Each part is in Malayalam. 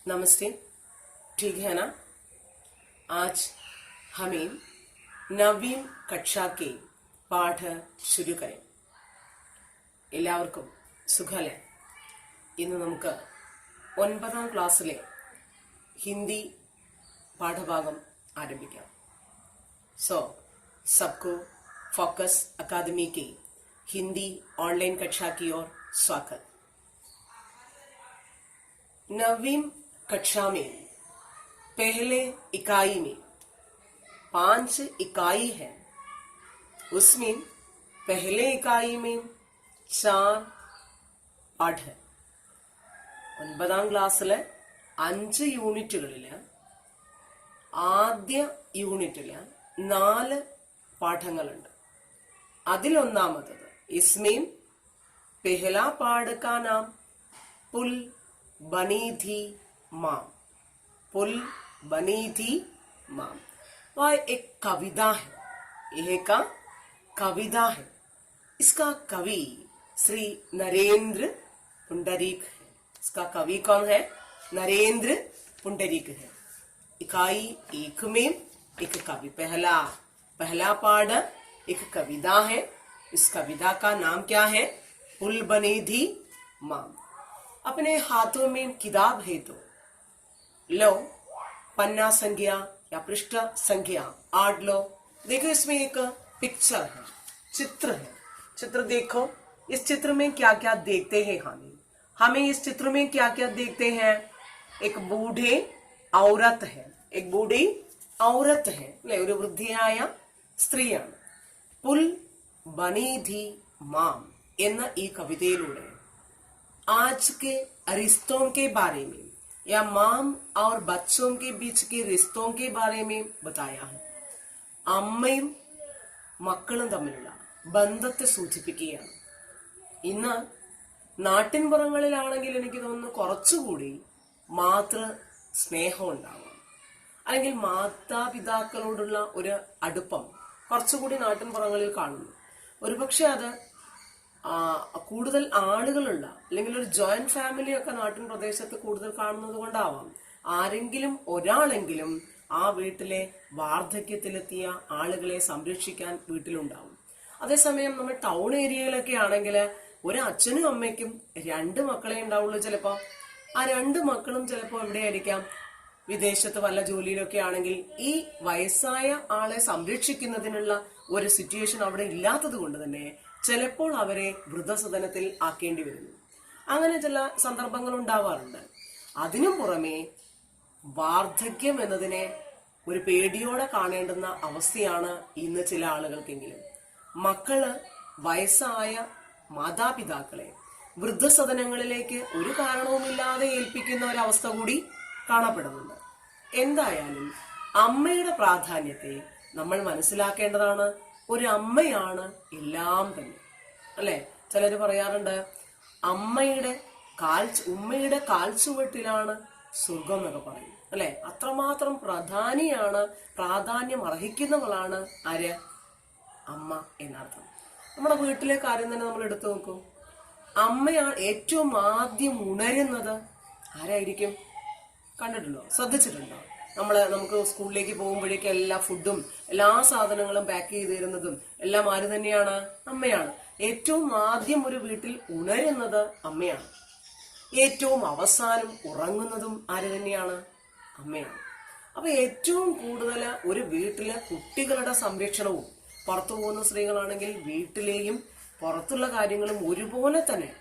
नमस्ते। ठीक है ना। आज हमें 9वीं कक्षा के പാഠ शुरू करें. എല്ലാവർക്കും സുഖല്ലേ? ഇന്ന് നമുക്ക് 9ാം ക്ലാസ്സിലെ ഹിന്ദി പാഠഭാഗം ആരംഭിക്കാം. सो सबको फोकस अकादमी की हिंदी ऑनलाइन कक्षा की ओर स्वागत. 9वीं कक्षा में पहले इकाई में 5 इकाई है. उसमें पहले इकाई में 4 പാഠ. 9ാം ക്ലാസ്സിലെ 5 യൂണിറ്റുകളില് ആദ്യ യൂണിറ്റില് 4 പാഠങ്ങളുണ്ട്. അതിലൊന്നാമത്തത് इसमें पहला पाठ का नाम पुल बनी थी माँ. पुल बनी थी माँ वह एक कविता है. यह का कविता है. इसका कवि श्री नरेंद्र पुंडरीक है. इसका कवि कौन है? नरेंद्र पुंडरीक है. इकाई 1 में एक कवि पहला पाठ एक कविता है. इस कविता का नाम क्या है? पुल बनी थी माँ. अपने हाथों में किताब है तो लो पन्ना संख्या या पृष्ठ संख्या 8 लो. देखो इसमें एक पिक्चर है, चित्र है. चित्र देखो. इस चित्र में क्या क्या देखते हैं? हमें इस चित्र में क्या क्या देखते हैं? एक बूढ़े औरत है. एक बूढ़ी औरत है अല്ലെ? ഒരു വൃദ്ധയായ സ്ത്രീയാണ്. പുൽ ബനി थी माँ എന്ന ഈ കവിതയിലൂടെ आज के रिश्तों के बारे में या माँ और बच्चों के बीच के रिश्तों के बारे में बताया है. അമ്മയും മക്കളും തമ്മിലുള്ള ബന്ധത്തെ സൂചിപ്പിക്കുകയാണ്. ഇന്ന് നാട്ടിൻപുറങ്ങളിലാണെങ്കിൽ എനിക്ക് തോന്നുന്നു കുറച്ചുകൂടി മാതൃ സ്നേഹം ഉണ്ടാവാം, അല്ലെങ്കിൽ മാതാപിതാക്കളോടുള്ള ഒരു അടുപ്പം കുറച്ചുകൂടി നാട്ടിൻപുറങ്ങളിൽ കാണുന്നു. ഒരുപക്ഷെ അത് കൂടുതൽ ആളുകളുള്ള അല്ലെങ്കിൽ ഒരു ജോയിന്റ് ഫാമിലി ഒക്കെ നാട്ടിൻ പ്രദേശത്ത് കൂടുതൽ കാണുന്നത് കൊണ്ടാവാം ആരെങ്കിലും ഒരാളെങ്കിലും ആ വീട്ടിലെ വാർദ്ധക്യത്തിലെത്തിയ ആളുകളെ സംരക്ഷിക്കാൻ വീട്ടിലുണ്ടാവും. അതേസമയം നമ്മൾ ടൗൺ ഏരിയയിലൊക്കെ ആണെങ്കിൽ ഒരു അച്ഛനും അമ്മയ്ക്കും 2 മക്കളെ ഉണ്ടാവുള്ളൂ. ചിലപ്പോ ആ 2 മക്കളും ചിലപ്പോ എവിടെയായിരിക്കാം, വിദേശത്ത് വല്ല ജോലിയിലൊക്കെ ആണെങ്കിൽ ഈ വയസ്സായ ആളെ സംരക്ഷിക്കുന്നതിനുള്ള ഒരു സിറ്റുവേഷൻ അവിടെ ഇല്ലാത്തത് കൊണ്ട് തന്നെ ചിലപ്പോൾ അവരെ വൃദ്ധസദനത്തിൽ ആക്കേണ്ടി വരുന്നു. അങ്ങനെ ചില സന്ദർഭങ്ങൾ ഉണ്ടാവാറുണ്ട്. അതിനു പുറമെ വാർദ്ധക്യം എന്നതിനെ ഒരു പേടിയോടെ കാണേണ്ടുന്ന അവസ്ഥയാണ് ഇന്ന് ചില ആളുകൾക്കെങ്കിലും. മക്കള് വയസ്സായ മാതാപിതാക്കളെ വൃദ്ധസദനങ്ങളിലേക്ക് ഒരു കാരണവുമില്ലാതെ ഏൽപ്പിക്കുന്ന ഒരവസ്ഥ കൂടി കാണപ്പെടുന്നുണ്ട്. എന്തായാലും അമ്മയുടെ പ്രാധാന്യത്തെ നമ്മൾ മനസ്സിലാക്കേണ്ടതാണ്. ഒരു അമ്മയാണ് എല്ലാം തന്നെ, അല്ലെ? ചിലര് പറയാറുണ്ട് ഉമ്മയുടെ കാൽച്ചുവട്ടിലാണ് സ്വർഗം എന്നൊക്കെ പറയും, അല്ലെ? അത്രമാത്രം പ്രാധാന്യം അർഹിക്കുന്നവളാണ് ആര്? അമ്മ എന്നർത്ഥം. നമ്മുടെ വീട്ടിലെ കാര്യം തന്നെ നമ്മൾ എടുത്തു നോക്കൂ. അമ്മയാണ് ഏറ്റവും ആദ്യം ഉണരുന്നത്. ആരായിരിക്കും? കണ്ടിട്ടുണ്ടോ? ശ്രദ്ധിച്ചിട്ടുണ്ടോ? നമുക്ക് സ്കൂളിലേക്ക് പോകുമ്പോഴേക്കും എല്ലാ ഫുഡും എല്ലാ സാധനങ്ങളും പാക്ക് ചെയ്ത് തരുന്നതും എല്ലാം ആര് തന്നെയാണ്? അമ്മയാണ്. ഏറ്റവും ആദ്യം ഒരു വീട്ടിൽ ഉണരുന്നത് അമ്മയാണ്. ഏറ്റവും അവസാനം ഉറങ്ങുന്നതും ആര് തന്നെയാണ്? അമ്മയാണ്. അപ്പൊ ഏറ്റവും കൂടുതൽ ഒരു വീട്ടിലെ കുട്ടികളുടെ സംരക്ഷണവും, പുറത്തു പോകുന്ന സ്ത്രീകളാണെങ്കിൽ വീട്ടിലെയും പുറത്തുള്ള കാര്യങ്ങളും ഒരുപോലെ തന്നെ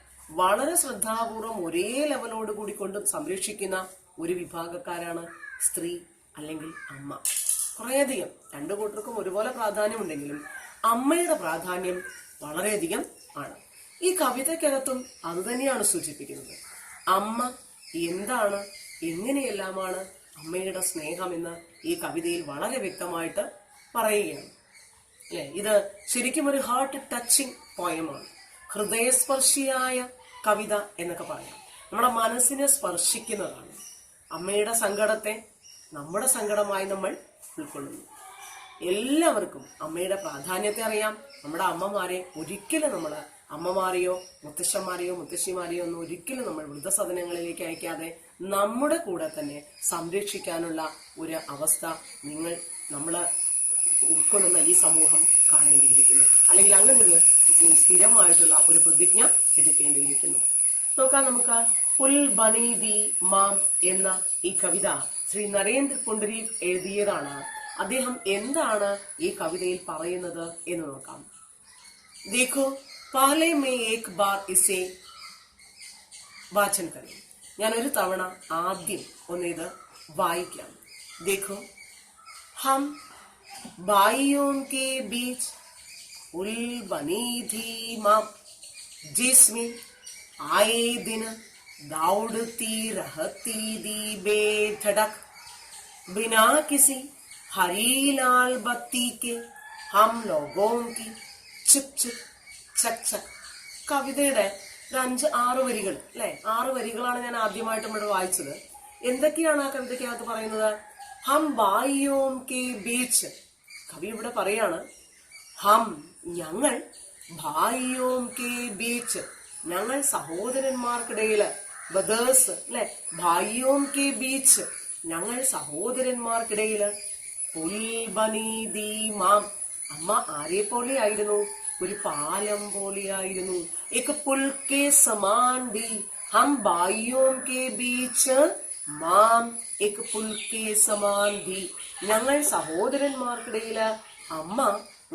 വളരെ ശ്രദ്ധാപൂർവം ഒരേ ലെവലോട് കൂടിക്കൊണ്ട് സംരക്ഷിക്കുന്ന ഒരു വിഭാഗക്കാരാണ് സ്ത്രീ അല്ലെങ്കിൽ അമ്മ. കുറേയധികം 2 കൂട്ടർക്കും ഒരുപോലെ പ്രാധാന്യമുണ്ടെങ്കിലും അമ്മയുടെ പ്രാധാന്യം വളരെയധികം ആണ്. ഈ കവിതയ്ക്കകത്തും അതുതന്നെയാണ് സൂചിപ്പിക്കുന്നത്. അമ്മ എന്താണ്, എങ്ങനെയെല്ലാമാണ് അമ്മയുടെ സ്നേഹം എന്ന് ഈ കവിതയിൽ വളരെ വ്യക്തമായിട്ട് പറയുകയാണ്, അല്ലെ? ഇത് ശരിക്കും ഒരു ഹാർട്ട് ടച്ചിങ് പോയമാണ്. ഹൃദയസ്പർശിയായ കവിത എന്നൊക്കെ പറയാം. നമ്മുടെ മനസ്സിനെ സ്പർശിക്കുന്നതാണ്. അമ്മയുടെ സങ്കടത്തെ നമ്മുടെ സങ്കടമായി നമ്മൾ ഉൾക്കൊള്ളുന്നു. എല്ലാവർക്കും അമ്മയുടെ പ്രാധാന്യത്തെ അറിയാം. നമ്മുടെ അമ്മമാരെ ഒരിക്കലും നമ്മൾ അമ്മമാരെയോ മുത്തശ്ശിമാരെയോ ഒന്നും ഒരിക്കലും നമ്മൾ വൃദ്ധസദനങ്ങളിലേക്ക് അയക്കാതെ നമ്മുടെ കൂടെ തന്നെ സംരക്ഷിക്കാനുള്ള ഒരു അവസ്ഥ നമ്മൾ ഉൾക്കൊള്ളുന്ന ഈ സമൂഹം കാണേണ്ടിയിരിക്കുന്നു. അല്ലെങ്കിൽ അങ്ങനെ ഒരു സ്ഥിരമായിട്ടുള്ള ഒരു പ്രതിജ്ഞ എടുക്കേണ്ടിയിരിക്കുന്നു. നോക്കാം നമുക്ക്. പുൽ ബനി ദി മാം എന്ന ഈ കവിത ശ്രീ നരേന്ദ്ര പുണ്ടരീക് എഴുതിയതാണ്. അദ്ദേഹം എന്താണ് ഈ കവിതയിൽ പറയുന്നത് എന്ന് നോക്കാം. ദേഖോ പാലെ മേ ഏക് ബാർ ഇസേ വാചൻ കരേ. ഞാൻ ഒരു തവണ ആദ്യം ഇത് വായിക്കാം. ദേഖോ ഹം ഭായിയോं के बीच पुल बनी थी माँ, जिसमें आए दिन दौड़ती रहती दी बेधड़क, बिना किसी हरी लाल बत्ती के हम लोगों की चिक चिक चक चक. കവിതയുടെ ഒരു 5-6 വരികൾ അല്ലെ, 6 വരികളാണ് ഞാൻ ആദ്യമായിട്ട് ഇവിടെ വായിച്ചത്. എന്തൊക്കെയാണ് ആ കവിതയ്ക്കകത്ത് പറയുന്നത്? ഹം ഭായിയോം കെ ബീച്ച്. കവി ഇവിടെ പറയാണ്, ഹം ഞങ്ങൾ, ഭായിയോം കെ ബീച്ച് ഞങ്ങൾ സഹോദരന്മാർക്കിടയില്, ബ്രദേഴ്സ് അല്ലെ, ഭായിയോം കെ ബീച്ച് ഞങ്ങൾ സഹോദരന്മാർക്കിടയില്, പുൽ ബനി ദി മാം അമ്മ ആരെ പോലെയായിരുന്നു? ഒരു പാലം പോലെയായിരുന്നു. एक पुल के समान भी हम भाइयों के बीच മാം एक पुल के समान भी ഞങ്ങൾ സഹോദരന്മാർക്കിടയില് അമ്മ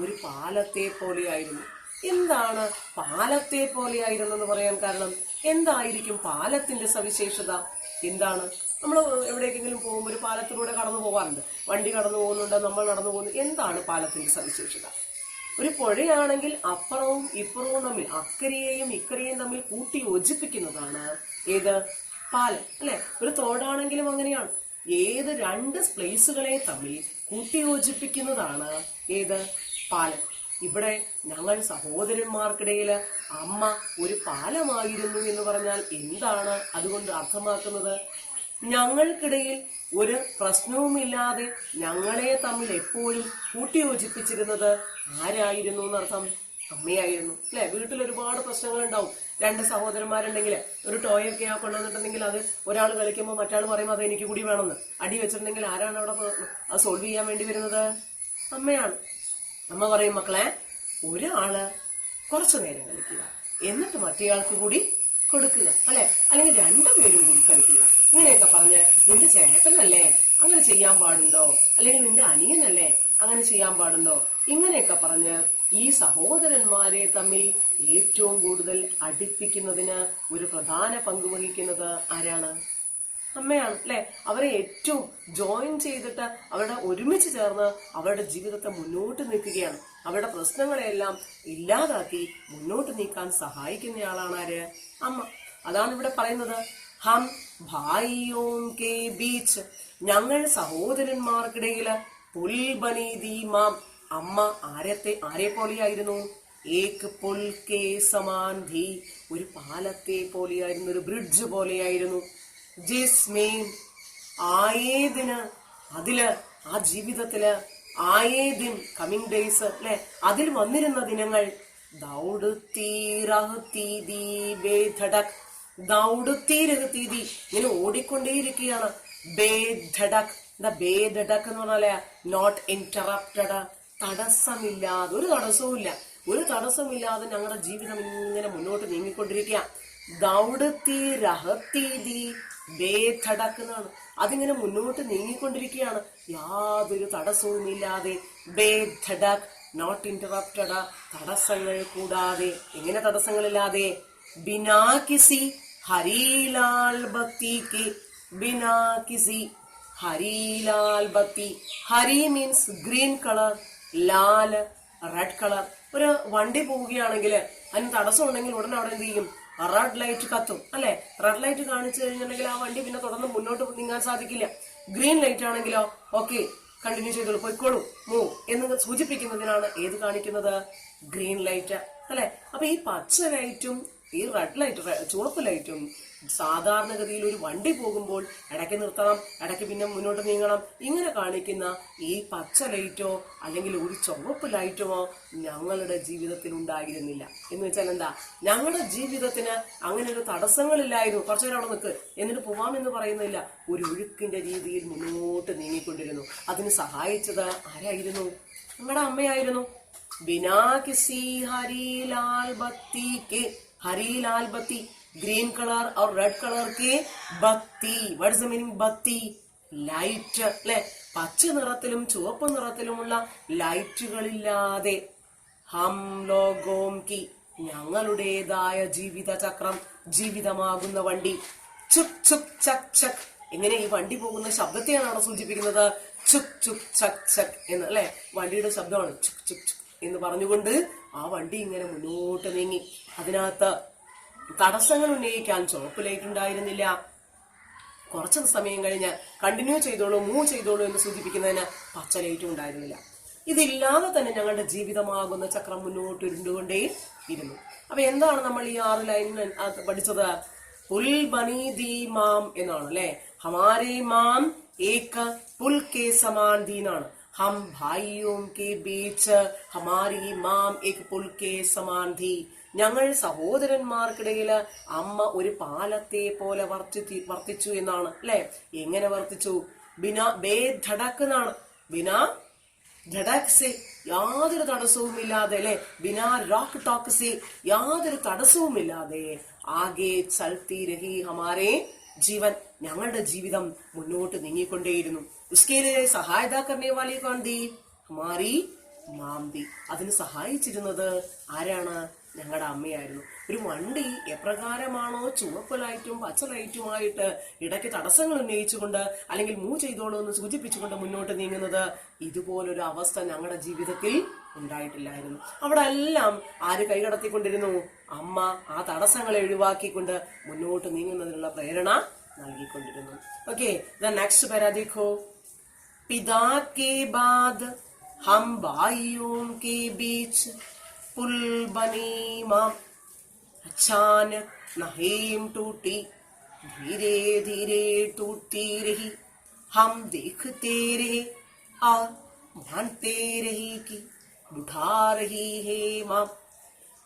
ഒരു പാലത്തെ പോലെയായിരുന്നു. എന്താണ് പാലത്തെ പോലെയായിരുന്നു എന്ന് പറയാൻ കാരണം? എന്തായിരിക്കും പാലത്തിന്റെ സവിശേഷത? എന്താണ്? നമ്മൾ എവിടേക്കെങ്കിലും പോകുമ്പോൾ ഒരു പാലത്തിലൂടെ കടന്നു പോകാറുണ്ട്, വണ്ടി കടന്നു പോകുന്നുണ്ട്, നമ്മൾ നടന്നു പോകുന്നു. എന്താണ് പാലത്തിന്റെ സവിശേഷത? ഒരു പുഴയാണെങ്കിൽ അപ്പുറവും ഇപ്പുറവും തമ്മിൽ, അക്കരയെയും ഇക്കരയെയും തമ്മിൽ കൂട്ടി യോജിപ്പിക്കുന്നതാണ് ഏത്? പാലം അല്ലെ. ഒരു തോടാണെങ്കിലും അങ്ങനെയാണ്. ഏത് 2 പ്ലേസുകളെ തമ്മിൽ കൂട്ടി യോജിപ്പിക്കുന്നതാണ് ഏത്? പാലം. ഇവിടെ ഞങ്ങൾ സഹോദരന്മാർക്കിടയിൽ അമ്മ ഒരു പാലമായിരുന്നു എന്ന് പറഞ്ഞാൽ എന്താണ് അതുകൊണ്ട് അർത്ഥമാക്കുന്നത്? ഞങ്ങൾക്കിടയിൽ ഒരു പ്രശ്നവുമില്ലാതെ ഞങ്ങളെ തമ്മിൽ എപ്പോഴും കൂട്ടിയോജിപ്പിച്ചിരുന്നത് ആരായിരുന്നു എന്നർത്ഥം? അമ്മയായിരുന്നു അല്ലെ. വീട്ടിൽ ഒരുപാട് പ്രശ്നങ്ങൾ ഉണ്ടാവും. 2 സഹോദരന്മാരുണ്ടെങ്കിൽ ഒരു ടോയൊക്കെ കൊണ്ടുവന്നിട്ടുണ്ടെങ്കിൽ അത് ഒരാൾ കളിക്കുമ്പോൾ മറ്റാൾ പറയുമ്പോൾ അത് എനിക്ക് കൂടി വേണമെന്ന് അടി വെച്ചിട്ടുണ്ടെങ്കിൽ ആരാണ് അവിടെ അത് സോൾവ് ചെയ്യാൻ വേണ്ടി വരുന്നത്? അമ്മയാണ്. അമ്മ പറയും, മക്കളെ ഒരാള് കുറച്ചു നേരം കളിക്കുക, എന്നിട്ട് മറ്റേയാൾക്ക് കൂടി കൊടുക്കുക അല്ലെ, അല്ലെങ്കിൽ 2 പേരും കൂടി കളിക്കുക. ഇങ്ങനെയൊക്കെ പറഞ്ഞ് നിന്റെ ചേട്ടനല്ലേ അങ്ങനെ ചെയ്യാൻ പാടുണ്ടോ, അല്ലെങ്കിൽ നിന്റെ അനിയനല്ലേ അങ്ങനെ ചെയ്യാൻ പാടുണ്ടോ, ഇങ്ങനെയൊക്കെ പറഞ്ഞ് ഈ സഹോദരന്മാരെ തമ്മിൽ ഏറ്റവും കൂടുതൽ അടുപ്പിക്കുന്നതിന് ഒരു പ്രധാന പങ്ക് വഹിക്കുന്നത് ആരാണ്? അമ്മയാണ് അല്ലെ. അവരെ ഏറ്റവും ജോയിൻ ചെയ്തിട്ട് അവരുടെ ഒരുമിച്ച് ചേർന്ന് അവരുടെ ജീവിതത്തെ മുന്നോട്ട് നീക്കുകയാണ്. അവരുടെ പ്രശ്നങ്ങളെല്ലാം ഇല്ലാതാക്കി മുന്നോട്ട് നീക്കാൻ സഹായിക്കുന്നയാളാണ് ആര്? അമ്മ. അതാണ് ഇവിടെ പറയുന്നത്. ഹം ഭായിയോം കെ ബീച്ച് ഞങ്ങൾ സഹോദരന്മാർക്കിടയില്, പുൽ ബനി ദി മാം അമ്മ ആരെ പോലെയായിരുന്നു? ഏക് പുൽ കെ സമാൻ ധി ഒരു പാലത്തെ പോലെയായിരുന്നു, ഒരു ബ്രിഡ്ജ് പോലെയായിരുന്നു. ജിസ്മേം ആയേദിന് അതില്, ആ ജീവിതത്തില്, ആയേദിൻ കമ്മിങ് ഡേയ്സ് അല്ലെ, അതിൽ വന്നിരുന്ന ദിനങ്ങൾ, ദൗഡ്തി റഹ്തി ദി ബേധഡക് ദൗഡ്തി രഹ്തി ദി ഇങ്ങനെ ഓടിക്കൊണ്ടേയിരിക്കുകയാണ്. ബേധഡക് ബേധഡക് എന്ന് പറഞ്ഞാല് നോട്ട് ഇന്ററപ്റ്റഡ്, തടസ്സമില്ലാതെ, ഒരു തടസ്സമില്ലാതെ ഞങ്ങളുടെ ജീവിതം ഇങ്ങനെ മുന്നോട്ട് നീങ്ങിക്കൊണ്ടിരിക്കുക. ദൗഡ്തി റഹ്തി ദി ബേധഡക് എന്നാണ്. അതിങ്ങനെ മുന്നോട്ട് നീങ്ങിക്കൊണ്ടിരിക്കുകയാണ് യാതൊരു തടസ്സവും ഇല്ലാതെ. ബേധഡക് നോട്ട് ഇന്ററപ്റ്റഡ് തടസ്സങ്ങൾ കൂടാതെ. എങ്ങനെ തടസ്സങ്ങളില്ലാതെ? ബിനാ കിസി ഹരിലാൽ ബത്തി കെ, ബിനാ കിസി ഹരിലാൽ ബത്തി. ഹരി മീൻസ് ഗ്രീൻ കളർ, ലാൽ റെഡ് കളർ. ഒരു വണ്ടി പോവുകയാണെങ്കിൽ അതിന് തടസ്സം ഉണ്ടെങ്കിൽ ഉടനെ അവിടെ എന്ത് ചെയ്യും? റെഡ് ലൈറ്റ് കത്തും അല്ലെ. റെഡ് ലൈറ്റ് കാണിച്ചു കഴിഞ്ഞിട്ടുണ്ടെങ്കിൽ ആ വണ്ടി പിന്നെ തുടർന്ന് മുന്നോട്ട് നീങ്ങാൻ സാധിക്കില്ല. ഗ്രീൻ ലൈറ്റ് ആണെങ്കിലോ ഓക്കെ കണ്ടിന്യൂ ചെയ്തോളൂ, പൊയ്ക്കോളൂ, മൂവ് എന്ന് സൂചിപ്പിക്കുന്നതിനാണ് ഏത് കാണിക്കുന്നത്? ഗ്രീൻ ലൈറ്റ് അല്ലെ. അപ്പൊ ഈ പച്ച ലൈറ്റും ഈ റെഡ് ലൈറ്റ് ചുവപ്പ് ലൈറ്റും സാധാരണഗതിയിൽ ഒരു വണ്ടി പോകുമ്പോൾ ഇടയ്ക്ക് നിർത്തണം, ഇടയ്ക്ക് പിന്നെ മുന്നോട്ട് നീങ്ങണം, ഇങ്ങനെ കാണിക്കുന്ന ഈ പച്ച ലൈറ്റോ അല്ലെങ്കിൽ ഒരു ചുവപ്പ് ലൈറ്റോ ഞങ്ങളുടെ ജീവിതത്തിൽ ഉണ്ടായിരുന്നില്ല. എന്ന് വെച്ചാൽ എന്താ, ഞങ്ങളുടെ ജീവിതത്തിന് അങ്ങനെ ഒരു തടസ്സങ്ങളില്ലായിരുന്നു. കുറച്ചു നേരം അവിടെ നിൽക്ക് എന്നിട്ട് പോവാമെന്ന് പറയുന്നില്ല. ഒരു ഒഴുക്കിന്റെ രീതിയിൽ മുന്നോട്ട് നീങ്ങിക്കൊണ്ടിരുന്നു. അതിന് സഹായിച്ചത് ആരായിരുന്നു? ഞങ്ങളുടെ അമ്മയായിരുന്നു. ബിനാ കിസി ഹരിലാൽ ബത്തി के हरीलाल बत्ती, ग्रीन कलर और रेड कलर के बत्ती. What is the meaning? बत्ती, ലൈറ്റ് അല്ലെ? പച്ച നിറത്തിലും ചുവപ്പ് നിറത്തിലുമുള്ള ലൈറ്റുകളില്ലാതെ ഹം ലോഗോം കി, ഞങ്ങളുടേതായ ജീവിത ചക്രം, ജീവിതമാകുന്ന വണ്ടി, ചുക് ചുക് ചക് ചക്. എങ്ങനെ ഈ വണ്ടി പോകുന്ന ശബ്ദത്തെയാണ് അവിടെ സൂചിപ്പിക്കുന്നത്. ചുക് ചുക് ചക് ചക് എന്ന് അല്ലെ? വണ്ടിയുടെ ശബ്ദമാണ് ചുക് ചുക് ചുക് എന്ന് പറഞ്ഞുകൊണ്ട് ആ വണ്ടി ഇങ്ങനെ മുന്നോട്ട് നീങ്ങി. അതിനകത്ത് തടസ്സങ്ങൾ ഉന്നയിക്കാൻ ചുവപ്പ് ലൈറ്റ് ഉണ്ടായിരുന്നില്ല. കുറച്ച് സമയം കഴിഞ്ഞ് കണ്ടിന്യൂ ചെയ്തോളൂ, മൂവ് ചെയ്തോളൂ എന്ന് സൂചിപ്പിക്കുന്നതിന് പച്ച ലൈറ്റും ഉണ്ടായിരുന്നില്ല. ഇതില്ലാതെ തന്നെ ഞങ്ങളുടെ ജീവിതമാകുന്ന ചക്രം മുന്നോട്ട് ഉരുണ്ടുകൊണ്ടേ ഇരുന്നു. അപ്പൊ എന്താണ് നമ്മൾ ഈ 6 ലൈനിൽ പഠിച്ചത്? പുൽ ബനി ദി മാം എന്നാണ് അല്ലെ? ഹമാരേ മാം ഏക പുൽ കെ സമാൻ ദി എന്നാണ്. हम भाइयों के बीच हमारी माम एक पुल के समान थी. ഞങ്ങൾ സഹോദരന്മാർക്കിടയിൽ അമ്മ ഒരു പാലത്തെ പോലെ വർത്തിച്ചു എന്നാണ് അല്ലെ? എങ്ങനെ വർത്തിച്ചു? ബിനാ ബേധടക്ക് എന്നാണ്. ബിനാ ധടക് സെ, യാതൊരു തടസ്സവുമില്ലാതെ അല്ലെ? ബിനാ റോക്ക് ടോക്ക് സെ, യാതൊരു തടസ്സവുമില്ലാതെ ആകെ ചൽത്തി രഹി ഹമാരേ ജീവൻ, ഞങ്ങളുടെ ജീവിതം മുന്നോട്ട് നീങ്ങിക്കൊണ്ടേയിരുന്നു. उसके लिए सहायता करने वाली कौन थी? हमारी माम थी. അതിന് സഹായിച്ചിരുന്നത് ആരാണ്? ഞങ്ങളുടെ അമ്മയായിരുന്നു. ഒരു വണ്ടി എപ്രകാരമാണോ ചുവപ്പ് ലൈറ്റും പച്ച ലൈറ്റുമായിട്ട് ഇടയ്ക്ക് തടസ്സങ്ങൾ ഉന്നയിച്ചുകൊണ്ട് അല്ലെങ്കിൽ മൂവ് ചെയ്തോളൂ എന്ന് സൂചിപ്പിച്ചുകൊണ്ട് മുന്നോട്ട് നീങ്ങുന്നത്, ഇതുപോലൊരു അവസ്ഥ ഞങ്ങളുടെ ജീവിതത്തിൽ ഉണ്ടായിട്ടില്ലായിരുന്നു. അവിടെ എല്ലാം ആര് കൈകടത്തിക്കൊണ്ടിരുന്നു? അമ്മ ആ തടസ്സങ്ങളെ ഒഴിവാക്കിക്കൊണ്ട് മുന്നോട്ട് നീങ്ങുന്നതിനുള്ള പ്രേരണ നൽകിക്കൊണ്ടിരുന്നു. ഓക്കെ, ദ നെക്സ്റ്റ് പാരാ देखो. पिता के बाद हम भाइयों के बीच पुल बनी मां, अचानक नहीम टूटी, धीरे धीरे टूटती रही. हम देखते रहे और मानते रहे कि उठा रही है मां.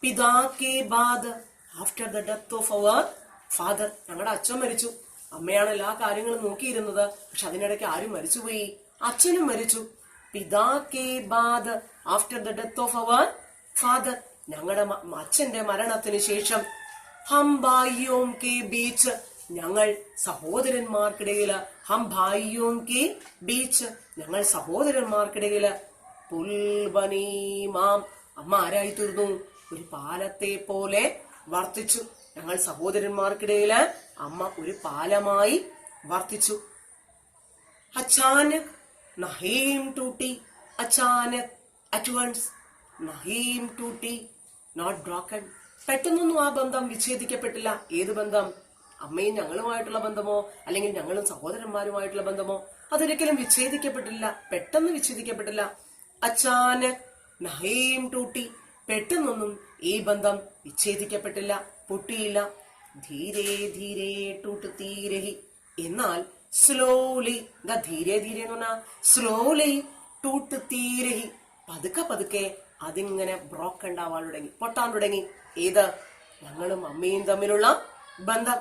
पिता के बाद, after the death of our father, ഞങ്ങളുടെ അച്ഛൻ മരിച്ചു. അമ്മയാണ് എല്ലാ കാര്യങ്ങളും നോക്കിയിരുന്നത്. പക്ഷെ അതിനിടയ്ക്ക് ആരും മരിച്ചുപോയി, അച്ഛനും മരിച്ചു. പിതാ കെ ബാദ്, after the death of our father, ഞങ്ങളുടെ അച്ഛന്റെ മരണത്തിന് ശേഷം ഹം ഭായിയോം കെ ബീച്ച്, ഞങ്ങൾ സഹോദരന്മാർക്കിടയില്, ഹം ഭായിയോം കെ ബീച്ച്, ഞങ്ങൾ സഹോദരന്മാർക്കിടയില്, പുൽ ബനി മാം, അമ്മ ആരായി തീർന്നു? ഒരു പാലത്തെ പോലെ വർത്തിച്ചു. ഞങ്ങൾ സഹോദരന്മാർക്കിടയില് അമ്മ ഒരു പാലമായി വർത്തിച്ചു. അച്ചാനക് നഹീം ടൂട്ടി, അച്ചാനക് അറ്റ് വൺസ്, നഹീം ടൂട്ടി നോട്ട് ബ്രോക്കൺ. പെട്ടെന്നൊന്നും ആ ബന്ധം വിച്ഛേദിക്കപ്പെട്ടില്ല. ഏത് ബന്ധം? അമ്മയും ഞങ്ങളുമായിട്ടുള്ള ബന്ധമോ അല്ലെങ്കിൽ ഞങ്ങളും സഹോദരന്മാരുമായിട്ടുള്ള ബന്ധമോ? അതൊരിക്കലും വിച്ഛേദിക്കപ്പെട്ടില്ല, പെട്ടെന്ന് വിച്ഛേദിക്കപ്പെട്ടില്ല. അച്ചാനക് നഹീം ടൂട്ടി, പെട്ടെന്നൊന്നും ഈ ബന്ധം വിച്ഛേദിക്കപ്പെട്ടില്ല, പൊട്ടിയില്ല. ധീരെ ധീരെ ടൂട്ടി രഹി, എന്നാൽ സ്ലോലി, ധീരെ ധീരെ എന്ന് പറഞ്ഞാൽ സ്ലോലി ടൂട്ടി രഹി, പതുക്കെ പതുക്കെ അതിങ്ങനെ ബ്രോക്ക് ഉണ്ടാവാൻ തുടങ്ങി, പൊട്ടാൻ തുടങ്ങി. ഏത്? ഞങ്ങളും അമ്മയും തമ്മിലുള്ള ബന്ധം.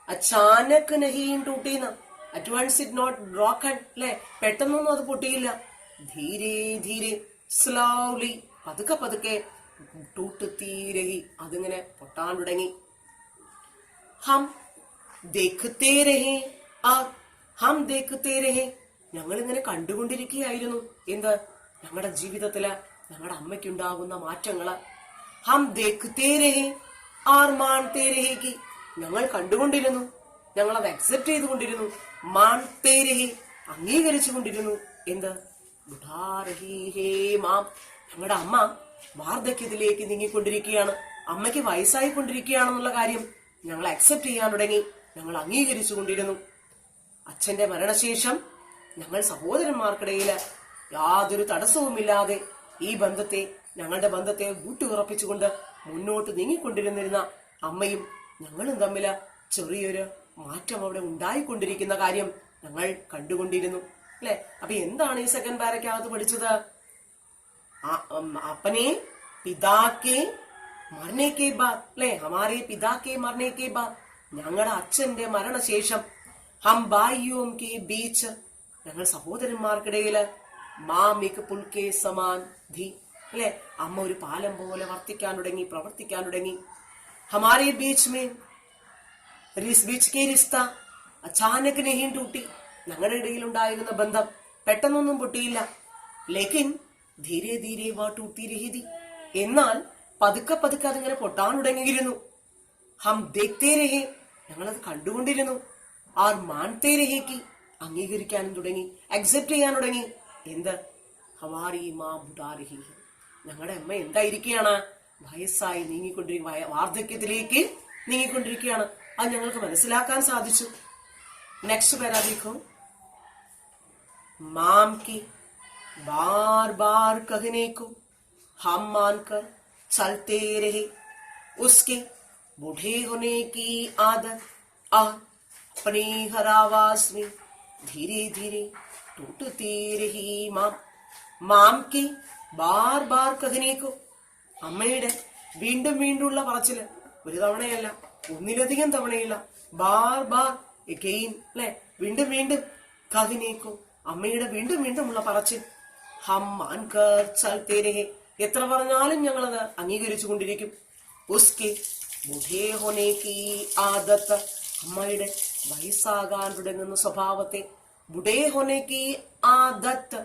അച്ചാനക് നഹീം ടൂട്ടിന്ന്, at once it not broken അല്ലെ? പെട്ടെന്നൊന്നും അത് പൊട്ടിയില്ല. ധീരെ ധീരെ, സ്ലോലി, പതുക്കെ പതുക്കെ, ടൂട്ടി രഹി, അതിങ്ങനെ പൊട്ടാൻ തുടങ്ങി. ഹം ദേഖത്തെ രഹേ, ഹം ദേഖത്തെ രഹേ, ഞങ്ങൾ ഇങ്ങനെ കണ്ടുകൊണ്ടിരിക്കുകയായിരുന്നു. എന്ത്? ഞങ്ങളുടെ ജീവിതത്തില് ഞങ്ങളുടെ അമ്മയ്ക്കുണ്ടാകുന്ന മാറ്റങ്ങള്. ഹം ദേഖത്തെ രഹേ ആർ മാൻതേ രഹേ കി, ഞങ്ങൾ കണ്ടുകൊണ്ടിരുന്നു, ഞങ്ങളത് അക്സെപ്റ്റ് ചെയ്തുകൊണ്ടിരുന്നു. മാൻതേ രഹേ, അംഗീകരിച്ചു കൊണ്ടിരുന്നു. എന്ത്? ബുധാ രഹി ഹേ മാം, ഞങ്ങളുടെ അമ്മ വാർദ്ധക്യത്തിലേക്ക് നീങ്ങിക്കൊണ്ടിരിക്കുകയാണ്, അമ്മയ്ക്ക് വയസ്സായിക്കൊണ്ടിരിക്കുകയാണെന്നുള്ള കാര്യം ഞങ്ങൾ അക്സെപ്റ്റ് ചെയ്യാൻ തുടങ്ങി, ഞങ്ങൾ അംഗീകരിച്ചു കൊണ്ടിരുന്നു. അച്ഛന്റെ മരണശേഷം ഞങ്ങൾ സഹോദരന്മാർക്കിടയിൽ യാതൊരു തടസ്സവുമില്ലാതെ ഈ ബന്ധത്തെ, ഞങ്ങളുടെ ബന്ധത്തെ ഊട്ടിയുറപ്പിച്ചുകൊണ്ട് മുന്നോട്ട് നീങ്ങിക്കൊണ്ടിരുന്നിരുന്ന അമ്മയും ഞങ്ങളും തമ്മില് ചെറിയൊരു മാറ്റം അവിടെ ഉണ്ടായിക്കൊണ്ടിരിക്കുന്ന കാര്യം ഞങ്ങൾ കണ്ടുകൊണ്ടിരുന്നു അല്ലെ. അപ്പൊ എന്താണ് ഈ സെക്കൻഡ് പാരയ്ക്കകത്ത് പഠിച്ചത്? अपने पिता के मरने के बाद അല്ലെ, हमारे पिता के मरने के बाद, ഞങ്ങളുടെ അച്ഛന്റെ മരണശേഷം, ഹം ഭായിയോം കെ ബീച്ച്, ഞങ്ങൾ സഹോദരന്മാർക്കിടയില്, മാം ഏക് പുൽ കെ സമാൻ ധി അല്ലെ, അമ്മ ഒരു പാലം പോലെ വർത്തിക്കാൻ തുടങ്ങി, പ്രവർത്തിക്കാൻ തുടങ്ങി. ഹമാരെ beach may beach K Rizta അച്ചാനക് നഹീം ടൂട്ടി, ഞങ്ങളുടെ ഇടയിൽ ഉണ്ടായിരുന്ന ബന്ധം പെട്ടെന്നൊന്നും പൊട്ടിയില്ല. ലേക്കിൻ ധീരെ ധീരെ വാ ടൂട്ടി രഹിതി, എന്നാൽ പതുക്കെ പതുക്കെ അതിങ്ങനെ പൊട്ടാൻ തുടങ്ങിയിരുന്നു. ഹം ദേഖ്തേ രഹേ, ഞങ്ങളത് കണ്ടുകൊണ്ടിരുന്നു. ആർ മാൻതേ രഹേക്ക്, അംഗീകരിക്കാനും തുടങ്ങി, അക്സെപ്റ്റ് ചെയ്യാൻ തുടങ്ങി. എന്ത്? ഹമാരി മാ ബുഡാ രഹി, ഞങ്ങളുടെ അമ്മ എന്തായിരിക്കുകയാണ്? വയസ്സായി നീങ്ങിക്കൊണ്ടിരിക്കുക, വാർദ്ധക്യത്തിലേക്ക് നീങ്ങിക്കൊണ്ടിരിക്കുകയാണ്. അത് ഞങ്ങൾക്ക് മനസ്സിലാക്കാൻ സാധിച്ചു. നെക്സ്റ്റ് പേരാ देखो, माम की बार बार कहने को हम मानकर चलते रहे, उसके बूढ़े होने की आदत और अपनी हर आवाज में धीरे धीरे टूटती रही. മാം की ബാർ ബാർ कहने को, അമ്മയുടെ വീണ്ടും വീണ്ടുമുള്ള പറച്ചില്, ഒരു തവണയല്ല, ഒന്നിലധികം തവണയില്ല, ബാർ ബാർ എഗെയിൻ അല്ലെ, വീണ്ടും വീണ്ടും, കഹിനേക്കോ, അമ്മയുടെ വീണ്ടും വീണ്ടുമുള്ള പറച്ചിൽ, ഹം മാൻകർ ചൽതേ രഹേ, എത്ര പറഞ്ഞാലും ഞങ്ങളത് അംഗീകരിച്ചു കൊണ്ടിരിക്കും. ഉസ്കെ ബുഢേ ഹോനെ കി ആദത്ത്, അമ്മയുടെ വയസ്സാകാൻ തുടങ്ങുന്ന സ്വഭാവത്തെ, ബുഢേ ഹോനെ കി ആദത്ത്,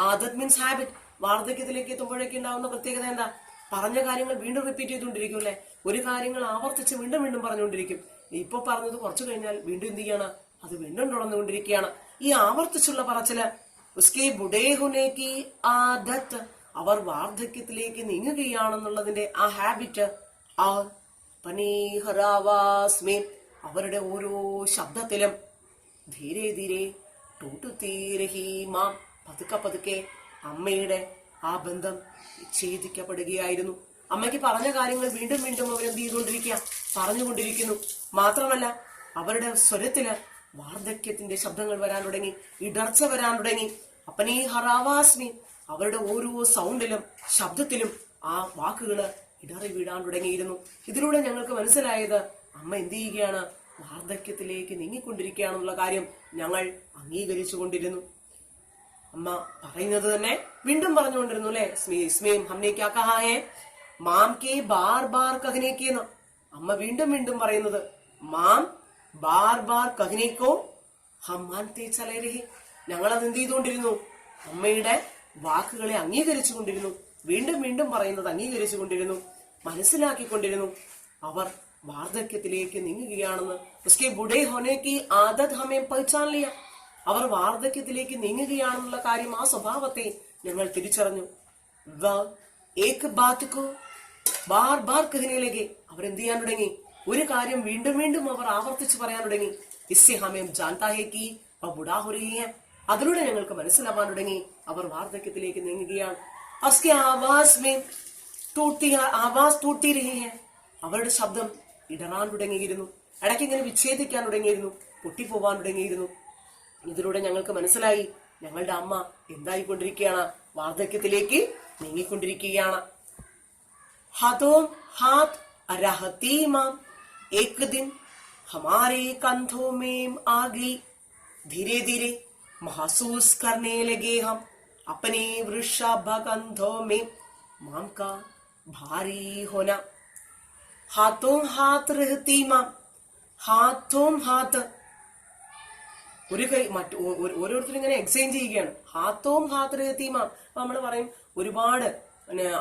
ആദത്ത് മീൻസ് ഹാബിറ്റ്. വാർദ്ധക്യത്തിലേക്ക് എത്തുമ്പോഴേക്ക് ഉണ്ടാവുന്ന പ്രത്യേകത എന്താ? പറഞ്ഞ കാര്യങ്ങൾ വീണ്ടും റിപ്പീറ്റ് ചെയ്തുകൊണ്ടിരിക്കും അല്ലെ, ഒരു കാര്യങ്ങൾ ആവർത്തിച്ച് വീണ്ടും വീണ്ടും പറഞ്ഞുകൊണ്ടിരിക്കും. ഇപ്പൊ പറഞ്ഞത് കുറച്ചു കഴിഞ്ഞാൽ വീണ്ടും എന്ത് ചെയ്യാണ്? അത് വീണ്ടും തുടർന്നുകൊണ്ടിരിക്കുകയാണ്. ഈ ആവർത്തിച്ചുള്ള പറച്ചില്, ഉസ്കെ ബുഡേ ഹോനെ കി ആദത്ത്, അവർ വാർദ്ധക്യത്തിലേക്ക് നീങ്ങുകയാണെന്നുള്ളതിന്റെ ആ ഹാബിറ്റ്, ആ പനീ ഹറാവാസ് മേ, അവരുടെ ഓരോ ശബ്ദത്തിലും, ധീരെ ധീരെ ടൂട്ടുതീ രഹി മാം, പതുക്കെ പതുക്കെ അമ്മയുടെ ആ ബന്ധം വിച്ഛേദിക്കപ്പെടുകയായിരുന്നു. അമ്മയ്ക്ക് പറഞ്ഞ കാര്യങ്ങൾ വീണ്ടും വീണ്ടും അവരെന്ത് ചെയ്തുകൊണ്ടിരിക്കുക? പറഞ്ഞുകൊണ്ടിരിക്കുന്നു. മാത്രമല്ല അവരുടെ സ്വരത്തില് വാർദ്ധക്യത്തിന്റെ ശബ്ദങ്ങൾ വരാൻ തുടങ്ങി, ഇടർച്ച വരാൻ തുടങ്ങി. അപ്പനീ ഹറാവാസ്മി, അവരുടെ ഓരോ സൗണ്ടിലും ശബ്ദത്തിലും ആ വാക്കുകള് ഇടറി വീഴാൻ തുടങ്ങിയിരുന്നു. ഇതിലൂടെ ഞങ്ങൾക്ക് മനസ്സിലായത്, അമ്മ എന്ത് ചെയ്യുകയാണ്? വാർദ്ധക്യത്തിലേക്ക് നീങ്ങിക്കൊണ്ടിരിക്കുകയാണെന്നുള്ള കാര്യം ഞങ്ങൾ അംഗീകരിച്ചു കൊണ്ടിരുന്നു. അമ്മ പറയുന്നത് തന്നെ വീണ്ടും പറഞ്ഞുകൊണ്ടിരുന്നു അല്ലെ, സ്മീം ഹംനെ ക്യാ കഹാ ഹേ, മാം കെ ബാർ ബാർ കഹനെ കെ, അമ്മ വീണ്ടും വീണ്ടും പറയുന്നത്, മാം ബാർ ബാർ കഹനേക്കോ ഹം മാൻതേ ചലേ രഹേ, ഞങ്ങൾ അത് എന്ത് ചെയ്തുകൊണ്ടിരുന്നു? അമ്മയുടെ വാക്കുകളെ അംഗീകരിച്ചു കൊണ്ടിരുന്നു. വീണ്ടും വീണ്ടും പറയുന്നത് അംഗീകരിച്ചു കൊണ്ടിരുന്നു, മനസ്സിലാക്കിക്കൊണ്ടിരുന്നു. അവർ വാർദ്ധക്യത്തിലേക്ക് നീങ്ങുകയാണെന്ന്. ഉസ്കെ ബുഡേ ഹോനെ കി ആദത് ഹമേ പഹ്ചാൻ ലിയ, അവർ വാർദ്ധക്യത്തിലേക്ക് നീങ്ങുകയാണെന്നുള്ള കാര്യം, ആ സ്വഭാവത്തെ ഞങ്ങൾ തിരിച്ചറിഞ്ഞു. ഏക് ബാത് കോ ബാർ ബാർ കഹനയിലേക്ക് അവരെന്ത് ചെയ്യാൻ തുടങ്ങി? ഒരു കാര്യം വീണ്ടും വീണ്ടും അവർ ആവർത്തിച്ച് പറയാൻ തുടങ്ങി. ഇസ്സെ ഹമേം ജാൻതാ ഹേ കി വ ബുഡാ ഹോ രഹി ഹൈ, അതിലൂടെ ഞങ്ങൾക്ക് മനസ്സിലാവാൻ തുടങ്ങി അവർ വാർദ്ധക്യത്തിലേക്ക് നീങ്ങുകയാണ്. ഉസ്കെ Awas may Awas tutti രഹി high, അവരുടെ ശബ്ദം ഇടറാൻ തുടങ്ങിയിരുന്നു, ഇടയ്ക്ക് ഇങ്ങനെ വിച്ഛേദിക്കാൻ തുടങ്ങിയിരുന്നു, പൊട്ടിപ്പോവാൻ തുടങ്ങിയിരുന്നു. ഇതിലൂടെ ഞങ്ങൾക്ക് മനസ്സിലായി, ഞങ്ങളുടെ അമ്മ എന്തായിക്കൊണ്ടിരിക്കുകയാണ്? വാർദ്ധക്യത്തിലേക്ക് നീങ്ങിക്കൊണ്ടിരിക്കുകയാണ്. ഹതോം ഹാത്ത് അരഹതി മാം ഏക് ദിൻ ഹമാരെ കന്ധോ മേം ആ ഗയി, धीरे धीरे महसूस करने लगे हम अपने वृषभ कंधों में माम का भारी होना. हाथों हाथ रहती माम, हाथों हाथ, ഒരു കൈ ഓരോരുത്തരും ഇങ്ങനെ എക്സ്ചേഞ്ച് ചെയ്യുകയാണ്. ഹാത്തോം ഹാത്ത് രഹത്തി മാം. അപ്പൊ നമ്മള് പറയും, ഒരുപാട്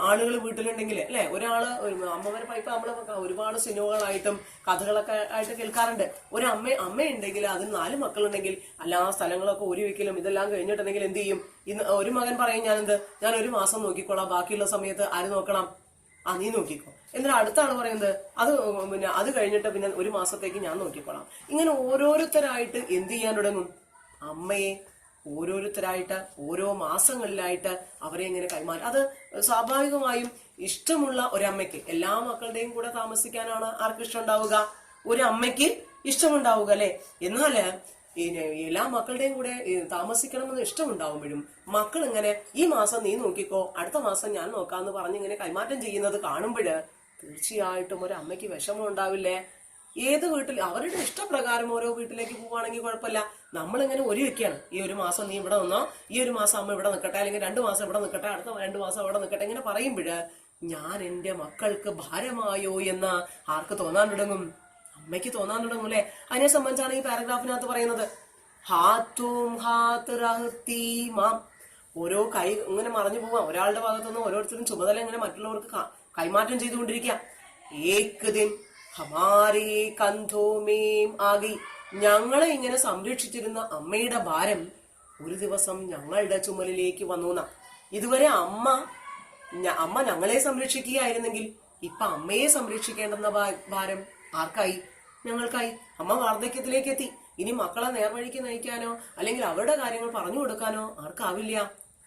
ആളുകൾ വീട്ടിലുണ്ടെങ്കിൽ അല്ലെ, ഒരാള് അമ്മമാരെ ഇപ്പൊ നമ്മള് ഒരുപാട് സിനിമകളായിട്ടും കഥകളൊക്കെ ആയിട്ട് കേൾക്കാറുണ്ട്. ഒരു അമ്മയുണ്ടെങ്കിൽ അതിന് 4 മക്കളുണ്ടെങ്കിൽ എല്ലാ സ്ഥലങ്ങളൊക്കെ ഒരു വെക്കലും ഇതെല്ലാം കഴിഞ്ഞിട്ടുണ്ടെങ്കിൽ എന്ത് ചെയ്യും? ഇന്ന് ഒരു മകൻ പറയും, ഞാൻ 1 മാസം നോക്കിക്കോളാം, ബാക്കിയുള്ള സമയത്ത് ആര് നോക്കണം? നീ നോക്കിക്കോ. എന്നിട്ട് അടുത്ത ആള് പറയുന്നത്, അത് കഴിഞ്ഞിട്ട് പിന്നെ 1 മാസത്തേക്ക് ഞാൻ നോക്കിക്കോളാം. ഇങ്ങനെ ഓരോരുത്തരായിട്ട് എന്ത് ചെയ്യാൻ തുടങ്ങും? അമ്മയെ ഓരോരുത്തരായിട്ട് ഓരോ മാസങ്ങളിലായിട്ട് അവരെ ഇങ്ങനെ കൈമാറി. അത് സ്വാഭാവികമായും ഇഷ്ടമുള്ള ഒരമ്മയ്ക്ക്, എല്ലാ മക്കളുടെയും കൂടെ താമസിക്കാനാണ് ആർക്കും ഇഷ്ടം ഉണ്ടാവുക? ഒരു അമ്മയ്ക്ക് ഇഷ്ടമുണ്ടാവുക അല്ലെ. എന്നാല് എല്ലാ മക്കളുടെയും കൂടെ താമസിക്കണമെന്ന് ഇഷ്ടമുണ്ടാവുമ്പോഴും മക്കൾ ഇങ്ങനെ ഈ മാസം നീ നോക്കിക്കോ, അടുത്ത മാസം ഞാൻ നോക്കാന്ന് പറഞ്ഞ് ഇങ്ങനെ കൈമാറ്റം ചെയ്യുന്നത് കാണുമ്പോഴ് തീർച്ചയായിട്ടും ഒരു അമ്മയ്ക്ക് വിഷമം ഉണ്ടാവില്ലേ? ഏത് വീട്ടിൽ അവരുടെ ഇഷ്ടപ്രകാരം ഓരോ വീട്ടിലേക്ക് പോവുകയാണെങ്കിൽ കുഴപ്പമില്ല. നമ്മളിങ്ങനെ ഒരുവെക്കാണ്, ഈ ഒരു മാസം നീ ഇവിടെ നിന്നോ, ഈ ഒരു മാസം അമ്മ ഇവിടെ നിൽക്കട്ടെ, അല്ലെങ്കിൽ 2 മാസം ഇവിടെ നിൽക്കട്ടെ, അടുത്ത 2 മാസം അവിടെ നിൽക്കട്ടെ, ഇങ്ങനെ പറയുമ്പോഴ് ഞാൻ എന്റെ മക്കൾക്ക് ഭാരമായോ എന്ന് ആർക്ക് തോന്നാൻ തുടങ്ങും? അമ്മയ്ക്ക് തോന്നാൻ തുടങ്ങും അല്ലെ. അതിനെ സംബന്ധിച്ചാണ് ഈ പാരഗ്രാഫിനകത്ത് പറയുന്നത്. ഹാത്തും ഹാത്ത് റഹ്തി മാം. ഓരോ കൈ ഇങ്ങനെ മറഞ്ഞു പോവാം. ഒരാളുടെ ഭാഗത്തുനിന്ന് ഓരോരുത്തരും ചുമതല ഇങ്ങനെ മറ്റുള്ളവർക്ക് കൈമാറ്റം ചെയ്തുകൊണ്ടിരിക്കുക. ഏക് ദിൻ ഹമാരേ കന്ധോമേം ആകി. ഞങ്ങളെ ഇങ്ങനെ സംരക്ഷിച്ചിരുന്ന അമ്മയുടെ ഭാരം ഒരു ദിവസം ഞങ്ങളുടെ ചുമലിലേക്ക് വന്നു. ഇതുവരെ അമ്മ ഞങ്ങളെ സംരക്ഷിക്കുകയായിരുന്നെങ്കിൽ ഇപ്പൊ അമ്മയെ സംരക്ഷിക്കേണ്ടെന്ന ഭാരം ആർക്കായി? ഞങ്ങൾക്കായി. അമ്മ വാർദ്ധക്യത്തിലേക്ക് എത്തി. ഇനി മക്കളെ നേർവഴിക്ക് നയിക്കാനോ അല്ലെങ്കിൽ അവരുടെ കാര്യങ്ങൾ പറഞ്ഞു കൊടുക്കാനോ ആർക്കാവില്ല?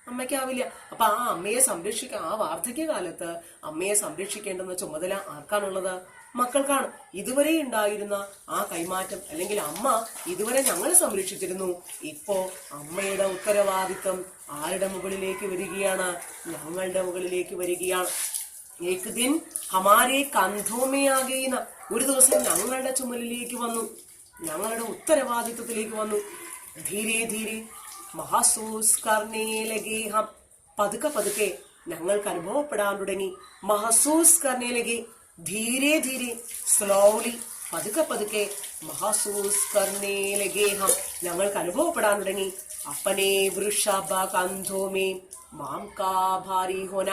അമ്മയ്ക്കാവില്ല. അപ്പൊ ആ അമ്മയെ സംരക്ഷിക്കാൻ, ആ വാർദ്ധക്യകാലത്ത് അമ്മയെ സംരക്ഷിക്കേണ്ടുന്ന ചുമതല ആർക്കാണുള്ളത്? മക്കൾക്കാണ്. ഇതുവരെ ഉണ്ടായിരുന്ന ആ കൈമാറ്റം, അല്ലെങ്കിൽ അമ്മ ഇതുവരെ ഞങ്ങളെ സംരക്ഷിച്ചിരുന്നു, ഇപ്പോ അമ്മയുടെ ഉത്തരവാദിത്വം ആരുടെ മുകളിലേക്ക് വരികയാണ്? ഞങ്ങളുടെ മുകളിലേക്ക് വരികയാണ്. ഏക് ദിൻ ഹമാരെ കന്ധോമയാകെയുന്ന, ഒരു ദിവസം ഞങ്ങളുടെ ചുമലിലേക്ക് വന്നു, ഞങ്ങളുടെ ഉത്തരവാദിത്വത്തിലേക്ക് വന്നു. ധീരെ ധീരെ മഹസൂസ് കർണേ ലഗേ ഹം. പതുക്കെ പതുക്കെ ഞങ്ങൾക്ക് അനുഭവപ്പെടാൻ തുടങ്ങി. മഹസൂസ് കർണേ ലഗേ, ധീരെ ധീരെ, സ്ലോലി, പതുക്കെ പതുക്കെ, മഹസൂസ് കർണേ ലഗേ ഹം, ഞങ്ങൾക്ക് അനുഭവപ്പെടാൻ തുടങ്ങി. അപ്പനെ വൃഷഭ കന്ധോമേ മാം കാ ഭാരി ഹോന.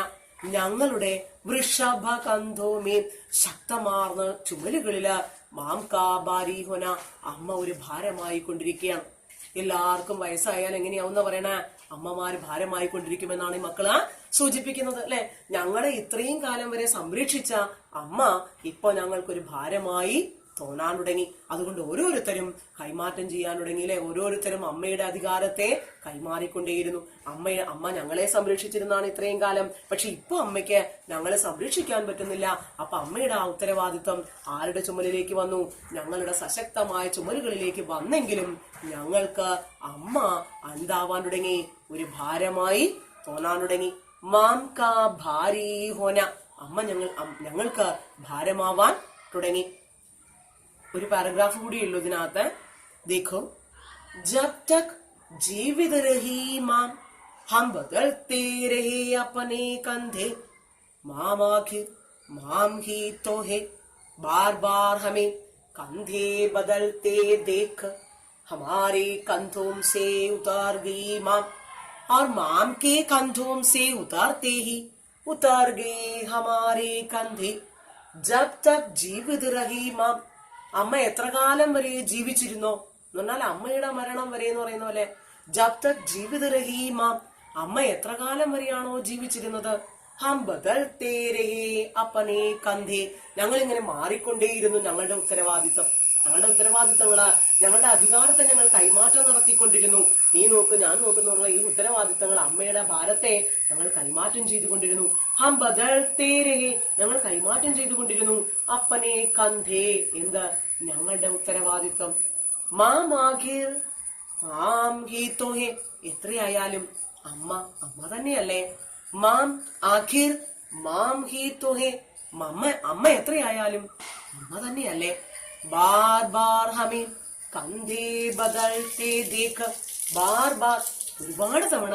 ഞങ്ങളുടെ വൃഷഭ കന്ധോമേ, ശക്തമാർന്ന ചുമലുകളില്, മാം കാ ഭാരി ഹോന, അമ്മ ഒരു ഭാരമായി കൊണ്ടിരിക്കുകയാണ്. എല്ലാവർക്കും വയസ്സായാൽ എങ്ങനെയാവുന്ന പറയണ? അമ്മമാര് ഭാരമായി കൊണ്ടിരിക്കുമെന്നാണ് ഈ മക്കള് സൂചിപ്പിക്കുന്നത് അല്ലെ. ഞങ്ങളെ ഇത്രയും കാലം വരെ സംരക്ഷിച്ച അമ്മ ഇപ്പൊ ഞങ്ങൾക്കൊരു ഭാരമായി തോന്നാൻ തുടങ്ങി. അതുകൊണ്ട് ഓരോരുത്തരും കൈമാറ്റം ചെയ്യാൻ തുടങ്ങി അല്ലെ. ഓരോരുത്തരും അമ്മയുടെ അധികാരത്തെ കൈമാറിക്കൊണ്ടേയിരുന്നു. അമ്മ ഞങ്ങളെ സംരക്ഷിച്ചിരുന്നാണ് ഇത്രയും കാലം. പക്ഷെ ഇപ്പൊ അമ്മയ്ക്ക് ഞങ്ങളെ സംരക്ഷിക്കാൻ പറ്റുന്നില്ല. അപ്പൊ അമ്മയുടെ ആ ഉത്തരവാദിത്വം ആരുടെ ചുമലിലേക്ക് വന്നു? ഞങ്ങളുടെ സശക്തമായ ചുമലുകളിലേക്ക് വന്നെങ്കിലും ഞങ്ങൾക്ക് അമ്മ എന്താവാൻ തുടങ്ങി? ഒരു ഭാരമായി തോന്നാൻ തുടങ്ങി. മാം കാ ഭാരീ ഹോന, അമ്മ ഞങ്ങൾക്ക് ഭാരമാവാൻ തുടങ്ങി. ഒരു പാരഗ്രാഫ് കൂടിയുള്ളൂ ഇതിനകത്ത്. देखो जब तक जीवित रही माम हम बदलते रहे अपने कंधे, माम आखिर माम ही तो है, बार बार हमें कंधे बदलते देख हमारे कंधों से उतार गई माम, और माम के कंधों से उतारते ही उतार गए हमारे कंधे. जब तक जीवित रही माम, അമ്മ എത്ര കാലം വരെ ജീവിച്ചിരുന്നോ എന്ന് പറഞ്ഞാൽ അമ്മയുടെ മരണം വരെ എന്ന് പറയുന്ന പോലെ. ജബ് തക് ജീവിത രഹീമ, അമ്മ എത്ര കാലം വരെയാണോ ജീവിച്ചിരുന്നത്? ഹം ബദൽതേ രഹേ അപ്പനെ കന്ധേ, ഞങ്ങൾ ഇങ്ങനെ മാറിക്കൊണ്ടേയിരുന്നു ഞങ്ങളുടെ ഉത്തരവാദിത്തങ്ങള്, ഞങ്ങളുടെ അധികാരത്തെ ഞങ്ങൾ കൈമാറ്റം നടത്തിക്കൊണ്ടിരുന്നു. നീ നോക്ക്, ഞാൻ നോക്കുന്നുള്ള ഈ ഉത്തരവാദിത്തങ്ങൾ, അമ്മയുടെ ഭാരത്തെ ഞങ്ങൾ കൈമാറ്റം ചെയ്തുകൊണ്ടിരുന്നു. ഹം ബദൽതേ രഹേ, ഞങ്ങൾ കൈമാറ്റം ചെയ്തുകൊണ്ടിരുന്നു. അപ്പനെ കന്ധേ, എന്ത്? ഞങ്ങളുടെ ഉത്തരവാദിത്വം. മാം ആഖിർ മാം ഹി തോ ഹേ, എത്രയായാലും അമ്മ തന്നെയല്ലേ. മാം ആഖിർ മാം ഹി തോ ഹേ, അമ്മ എത്രയായാലും അമ്മ തന്നെയല്ലേ. ബാർ ബാർ ഹമേ കന്ധേ ബദൽതേ ദേഖ്, ബാർ ബാർ, ഒരുപാട് തവണ,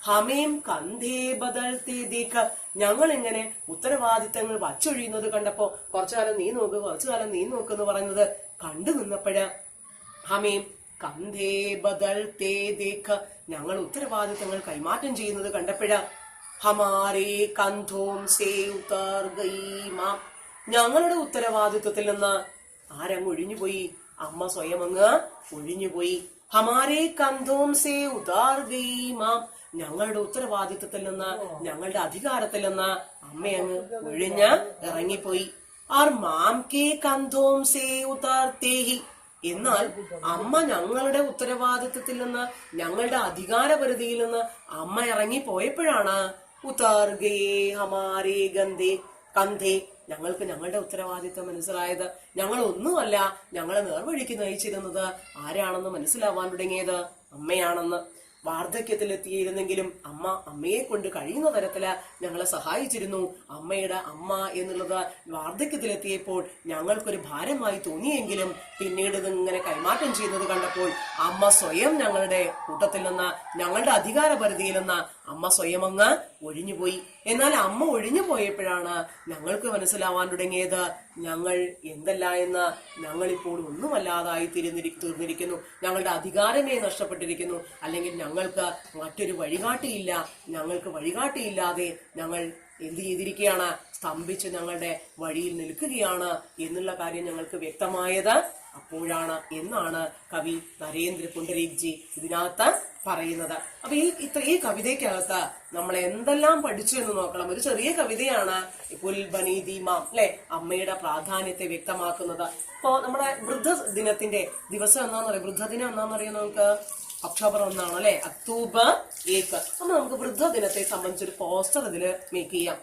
ഹമേം കന്ധേ ബദൽതേ ദേഖ്, ഞങ്ങൾ ഇങ്ങനെ ഉത്തരവാദിത്തങ്ങൾ വച്ചൊഴിയുന്നത് കണ്ടപ്പോ, കുറച്ചു കാലം നീ നോക്ക്, കുറച്ചു കാലം നീ നോക്കെന്ന് പറയുന്നത് കണ്ടു നിന്നപ്പോഴ്, ഹമേം കന്ധേ ബദൽതേ ദേഖ്, ഞങ്ങൾ ഉത്തരവാദിത്തങ്ങൾ കൈമാറ്റം ചെയ്യുന്നത് കണ്ടപ്പോഴ്, ഹമാരേ കന്ധോം സേ ഉതർ ഗയി മാം, ഞങ്ങളുടെ ഉത്തരവാദിത്വത്തിൽ നിന്ന് ആരങ്ങ് ഒഴിഞ്ഞുപോയി? അമ്മ സ്വയം അങ്ങ് ഒഴിഞ്ഞുപോയി. ഹമാരേ കന്ധോം സേ ഉതാർ ഗയി മാം, ഞങ്ങളുടെ ഉത്തരവാദിത്വത്തിൽ നിന്ന്, ഞങ്ങളുടെ അധികാരത്തിൽ നിന്ന് അമ്മയങ്ങ് ഒഴിഞ്ഞ് ഇറങ്ങിപ്പോയി. ആർ മാം കെ കന്ധോം സേ ഉതാർത്തേ ഹി, എന്നാൽ അമ്മ ഞങ്ങളുടെ ഉത്തരവാദിത്വത്തിൽ നിന്ന്, ഞങ്ങളുടെ അധികാരപരിധിയിൽ നിന്ന് അമ്മ ഇറങ്ങിപ്പോയപ്പോഴാണ് ഉതാർ ഗയേ ഹമാരേ കന്ധേ, ഞങ്ങൾക്ക് ഞങ്ങളുടെ ഉത്തരവാദിത്വം മനസ്സിലായത്. ഞങ്ങൾ ഒന്നുമല്ല, ഞങ്ങളെ നേർവഴിക്ക് നയിച്ചിരുന്നത് ആരാണെന്ന് മനസ്സിലാവാൻ തുടങ്ങിയത് അമ്മയാണെന്ന്. വാർദ്ധക്യത്തിലെത്തിയിരുന്നെങ്കിലും അമ്മയെ കൊണ്ട് കഴിയുന്ന തരത്തില് ഞങ്ങളെ സഹായിച്ചിരുന്നു. അമ്മയുടെ അമ്മ എന്നുള്ളത് വാർദ്ധക്യത്തിലെത്തിയപ്പോൾ ഞങ്ങൾക്കൊരു ഭാരമായി തോന്നിയെങ്കിലും പിന്നീട് ഇതിങ്ങനെ കൈമാറ്റം ചെയ്യുന്നത് കണ്ടപ്പോൾ അമ്മ സ്വയം ഞങ്ങളുടെ കൂട്ടത്തിൽ നിന്ന്, ഞങ്ങളുടെ അധികാരപരിധിയിൽ നിന്ന് അമ്മ സ്വയം അങ്ങ് ഒഴിഞ്ഞുപോയി. എന്നാൽ അമ്മ ഒഴിഞ്ഞു പോയപ്പോഴാണ് ഞങ്ങൾക്ക് മനസ്സിലാവാൻ തുടങ്ങിയത് ഞങ്ങൾ എന്തല്ല എന്ന്. ഞങ്ങളിപ്പോൾ ഒന്നുമല്ലാതായി തീർന്നിരിക്കുന്നു. ഞങ്ങളുടെ അധികാരമേ നഷ്ടപ്പെട്ടിരിക്കുന്നു. അല്ലെങ്കിൽ ഞങ്ങൾക്ക് മറ്റൊരു വഴികാട്ടിയില്ല. ഞങ്ങൾക്ക് വഴികാട്ടിയില്ലാതെ ഞങ്ങൾ എന്ത് ചെയ്തിരിക്കുകയാണ്? സ്തംഭിച്ച് ഞങ്ങളുടെ വഴിയിൽ നിൽക്കുകയാണ് എന്നുള്ള കാര്യം ഞങ്ങൾക്ക് വ്യക്തമായത് അപ്പോഴാണ് എന്നാണ് കവി നരേന്ദ്ര പുണ്ടരീക് ജി ഇതിനകത്ത് പറയുന്നത്. അപ്പൊ ഈ കവിതയ്ക്കകത്ത് നമ്മൾ എന്തെല്ലാം പഠിച്ചു എന്ന് നോക്കണം. ഒരു ചെറിയ കവിതയാണ് പുൽബനി ദീമാം, അല്ലെ, അമ്മയുടെ പ്രാധാന്യത്തെ വ്യക്തമാക്കുന്നത്. ഇപ്പോ നമ്മുടെ വൃദ്ധദിനത്തിന്റെ ദിവസം എന്നാന്ന് പറയാം, വൃദ്ധദിനം എന്നാന്ന് പറയുന്നത് നമുക്ക് ഒക്ടോബർ 1 അല്ലെ, അക്ടോബർ 1. അപ്പൊ നമുക്ക് വൃദ്ധദിനത്തെ സംബന്ധിച്ചൊരു പോസ്റ്റർ ഇതില് മേക്ക് ചെയ്യാം,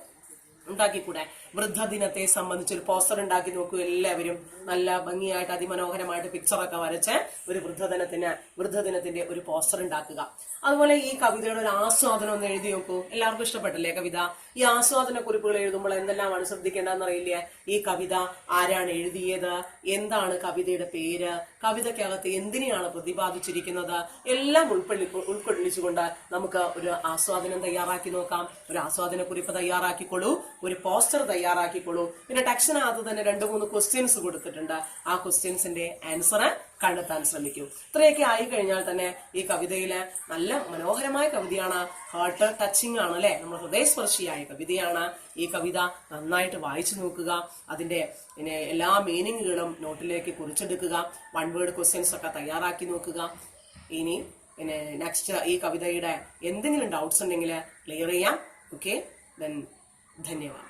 ഉണ്ടാക്കിക്കൂടെ? വൃദ്ധദിനത്തെ സംബന്ധിച്ചൊരു പോസ്റ്റർ ഉണ്ടാക്കി നോക്കൂ എല്ലാവരും. നല്ല ഭംഗിയായിട്ട് അതിമനോഹരമായിട്ട് പിക്ചറൊക്കെ വരച്ച് ഒരു വൃദ്ധദിനത്തിന്റെ ഒരു പോസ്റ്റർ ഉണ്ടാക്കുക. അതുപോലെ ഈ കവിതയുടെ ഒരു ആസ്വാദനം ഒന്ന് എഴുതി നോക്കൂ. എല്ലാവർക്കും ഇഷ്ടപ്പെട്ടില്ലേ കവിത? ഈ ആസ്വാദന കുറിപ്പുകൾ എഴുതുമ്പോൾ എന്തെല്ലാമാണ് ശ്രദ്ധിക്കേണ്ടതെന്ന് അറിയില്ലേ? ഈ കവിത ആരാണ് എഴുതിയത്, എന്താണ് കവിതയുടെ പേര്, കവിതയ്ക്കകത്ത് എന്തിനെയാണ് പ്രതിപാദിച്ചിരിക്കുന്നത്, എല്ലാം ഉൾക്കൊള്ളിച്ചുകൊണ്ട് നമുക്ക് ഒരു ആസ്വാദനം തയ്യാറാക്കി നോക്കാം. ഒരു ആസ്വാദന കുറിപ്പ് തയ്യാറാക്കിക്കോളൂ, ഒരു പോസ്റ്റർ തയ്യാറാക്കിക്കോളൂ. പിന്നെ ടെക്സ്റ്റിനകത്ത് തന്നെ 2-3 ക്വസ്റ്റ്യൻസ് കൊടുത്തിട്ടുണ്ട്. ആ ക്വസ്റ്റ്യൻസിന്റെ ആൻസർ കണ്ടെത്താൻ ശ്രമിക്കൂ. ഇത്രയൊക്കെ ആയി കഴിഞ്ഞാൽ തന്നെ ഈ കവിതയിലെ നല്ല മനോഹരമായ കവിതയാണ്, ഹാർട്ട് ടച്ചിങ് ആണ്, അല്ലെ, നമ്മൾ ഹൃദയസ്പർശിയായ കവിതയാണ്. ഈ കവിത നന്നായിട്ട് വായിച്ചു നോക്കുക. അതിന്റെ എല്ലാ മീനിങ്ങുകളും നോട്ടിലേക്ക് കുറിച്ചെടുക്കുക. 1 വേർഡ് ക്വസ്റ്റ്യൻസ് ഒക്കെ തയ്യാറാക്കി നോക്കുക. ഇനി നെക്സ്റ്റ് ഈ കവിതയുടെ എന്തെങ്കിലും ഡൗട്ട്സ് ഉണ്ടെങ്കിൽ ക്ലിയർ ചെയ്യാം. ഓക്കെ, ധന്യവാദം.